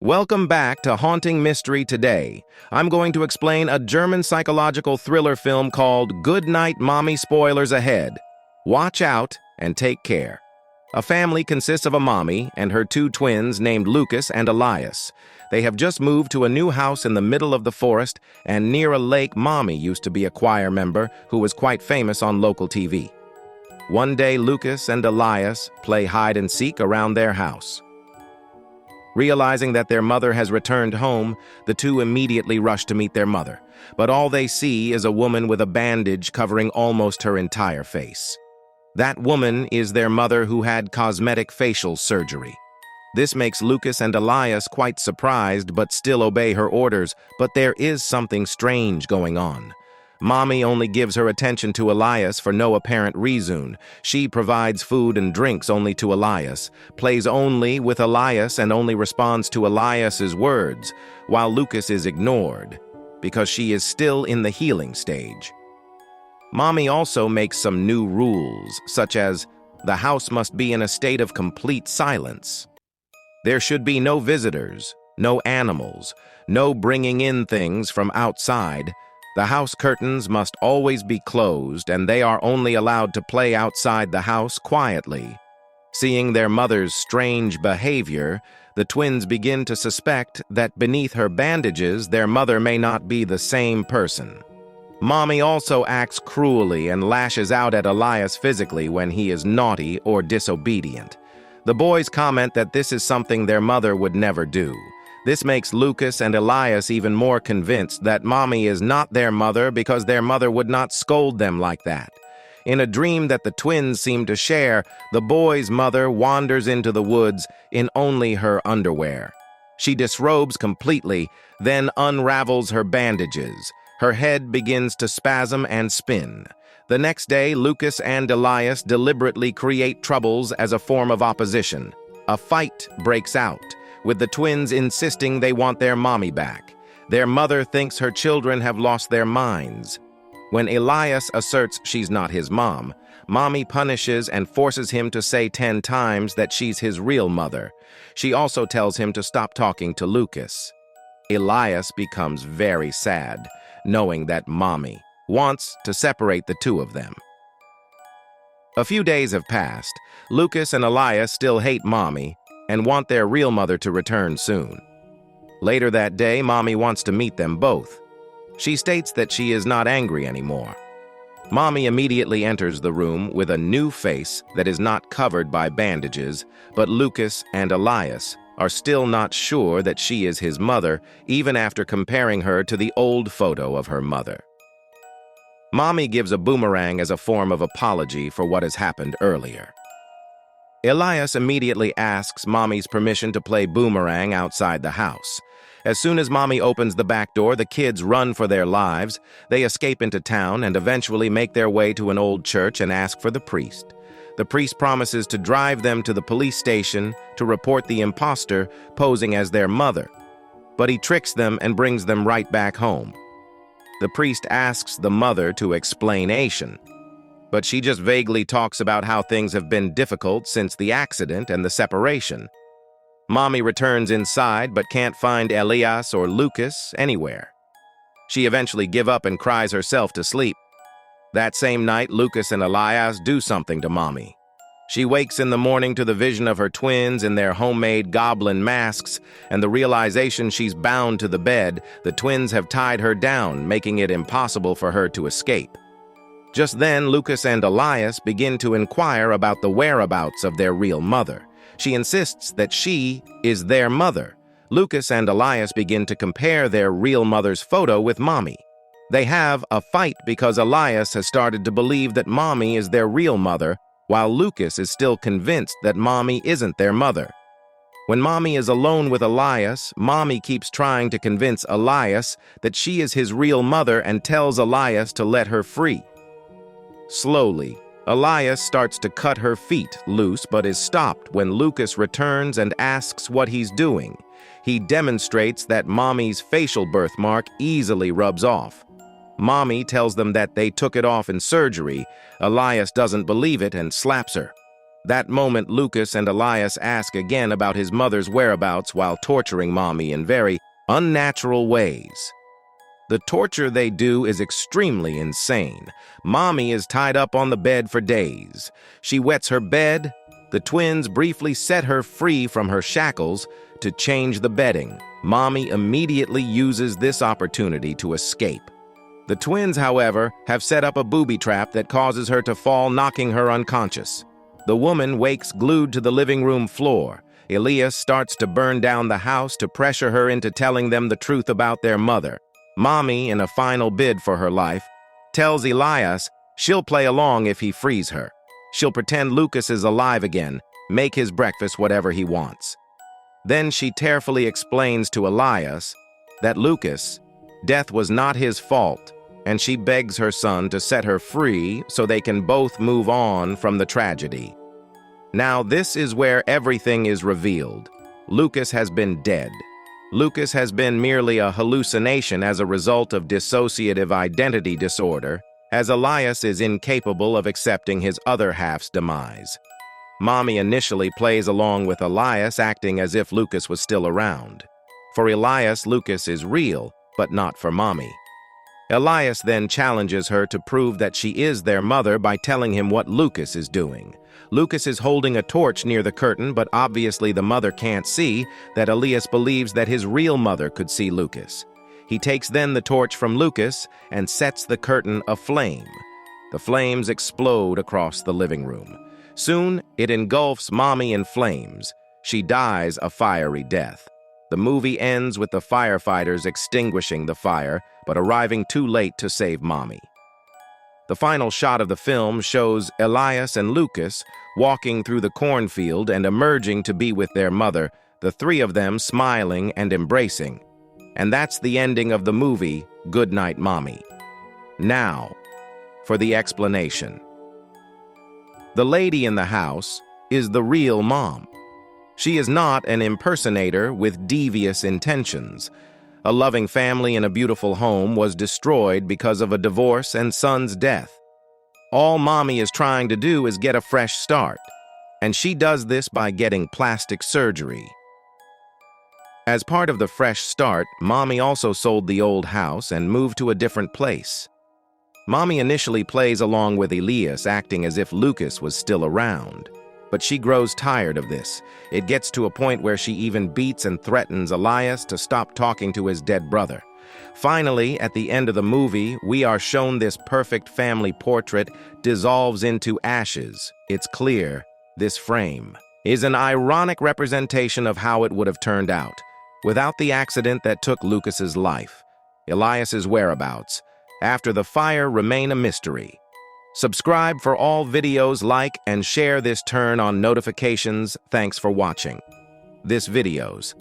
Welcome back to Haunting Mystery today. I'm going to explain a German psychological thriller film called Goodnight Mommy. Spoilers ahead. Watch out and take care. A family consists of a mommy and her two twins named Lucas and Elias. They have just moved to a new house in the middle of the forest and near a lake. Mommy used to be a choir member who was quite famous on local TV. One day, Lucas and Elias play hide and seek around their house. Realizing that their mother has returned home, the two immediately rush to meet their mother, but all they see is a woman with a bandage covering almost her entire face. That woman is their mother, who had cosmetic facial surgery. This makes Lucas and Elias quite surprised but still obey her orders, but there is something strange going on. Mommy only gives her attention to Elias for no apparent reason. She provides food and drinks only to Elias, plays only with Elias and only responds to Elias's words, while Lucas is ignored, because she is still in the healing stage. Mommy also makes some new rules, such as the house must be in a state of complete silence. There should be no visitors, no animals, no bringing in things from outside. The house curtains must always be closed, and they are only allowed to play outside the house quietly. Seeing their mother's strange behavior, the twins begin to suspect that beneath her bandages, their mother may not be the same person. Mommy also acts cruelly and lashes out at Elias physically when he is naughty or disobedient. The boys comment that this is something their mother would never do. This makes Lucas and Elias even more convinced that Mommy is not their mother, because their mother would not scold them like that. In a dream that the twins seem to share, the boy's mother wanders into the woods in only her underwear. She disrobes completely, then unravels her bandages. Her head begins to spasm and spin. The next day, Lucas and Elias deliberately create troubles as a form of opposition. A fight breaks out, with the twins insisting they want their mommy back. Their mother thinks her children have lost their minds. When Elias asserts she's not his mom, Mommy punishes and forces him to say 10 times that she's his real mother. She also tells him to stop talking to Lucas. Elias becomes very sad, knowing that Mommy wants to separate the two of them. A few days have passed. Lucas and Elias still hate Mommy and want their real mother to return soon. Later that day, Mommy wants to meet them both. She states that she is not angry anymore. Mommy immediately enters the room with a new face that is not covered by bandages, but Lucas and Elias are still not sure that she is his mother, even after comparing her to the old photo of her mother. Mommy gives a boomerang as a form of apology for what has happened earlier. Elias immediately asks Mommy's permission to play boomerang outside the house. As soon as Mommy opens the back door, the kids run for their lives. They escape into town and eventually make their way to an old church and ask for the priest. The priest promises to drive them to the police station to report the imposter posing as their mother, but he tricks them and brings them right back home. The priest asks the mother to explanation, but she just vaguely talks about how things have been difficult since the accident and the separation. Mommy returns inside but can't find Elias or Lucas anywhere. She eventually gives up and cries herself to sleep. That same night, Lucas and Elias do something to Mommy. She wakes in the morning to the vision of her twins in their homemade goblin masks and the realization she's bound to the bed. The twins have tied her down, making it impossible for her to escape. Just then, Lucas and Elias begin to inquire about the whereabouts of their real mother. She insists that she is their mother. Lucas and Elias begin to compare their real mother's photo with Mommy. They have a fight because Elias has started to believe that Mommy is their real mother, while Lucas is still convinced that Mommy isn't their mother. When Mommy is alone with Elias, Mommy keeps trying to convince Elias that she is his real mother and tells Elias to let her free. Slowly, Elias starts to cut her feet loose but is stopped when Lucas returns and asks what he's doing. He demonstrates that Mommy's facial birthmark easily rubs off. Mommy tells them that they took it off in surgery. Elias doesn't believe it and slaps her. That moment, Lucas and Elias ask again about his mother's whereabouts while torturing Mommy in very unnatural ways. The torture they do is extremely insane. Mommy is tied up on the bed for days. She wets her bed. The twins briefly set her free from her shackles to change the bedding. Mommy immediately uses this opportunity to escape. The twins, however, have set up a booby trap that causes her to fall, knocking her unconscious. The woman wakes glued to the living room floor. Elias starts to burn down the house to pressure her into telling them the truth about their mother. Mommy, in a final bid for her life, tells Elias she'll play along if he frees her. She'll pretend Lucas is alive again, make his breakfast whatever he wants. Then she tearfully explains to Elias that death was not his fault, and she begs her son to set her free so they can both move on from the tragedy. Now, this is where everything is revealed. Lucas has been dead. Lucas has been merely a hallucination as a result of dissociative identity disorder, as Elias is incapable of accepting his other half's demise. Mommy initially plays along with Elias, acting as if Lucas was still around. For Elias, Lucas is real, but not for Mommy. Elias then challenges her to prove that she is their mother by telling him what Lucas is doing. Lucas is holding a torch near the curtain, but obviously the mother can't see that Elias believes that his real mother could see Lucas. He takes then the torch from Lucas and sets the curtain aflame. The flames explode across the living room. Soon, it engulfs Mommy in flames. She dies a fiery death. The movie ends with the firefighters extinguishing the fire, but arriving too late to save Mommy. The final shot of the film shows Elias and Lucas walking through the cornfield and emerging to be with their mother, the three of them smiling and embracing. And that's the ending of the movie, Goodnight Mommy. Now, for the explanation. The lady in the house is the real mom. She is not an impersonator with devious intentions. A loving family in a beautiful home was destroyed because of a divorce and son's death. All Mommy is trying to do is get a fresh start, and she does this by getting plastic surgery. As part of the fresh start, Mommy also sold the old house and moved to a different place. Mommy initially plays along with Elias, acting as if Lucas was still around. But she grows tired of this. It gets to a point where she even beats and threatens Elias to stop talking to his dead brother. Finally, at the end of the movie, we are shown this perfect family portrait dissolves into ashes. It's clear this frame is an ironic representation of how it would have turned out, without the accident that took Lucas's life. Elias's whereabouts after the fire remain a mystery. Subscribe for all videos, like and share this, turn on notifications. Thanks for watching this videos.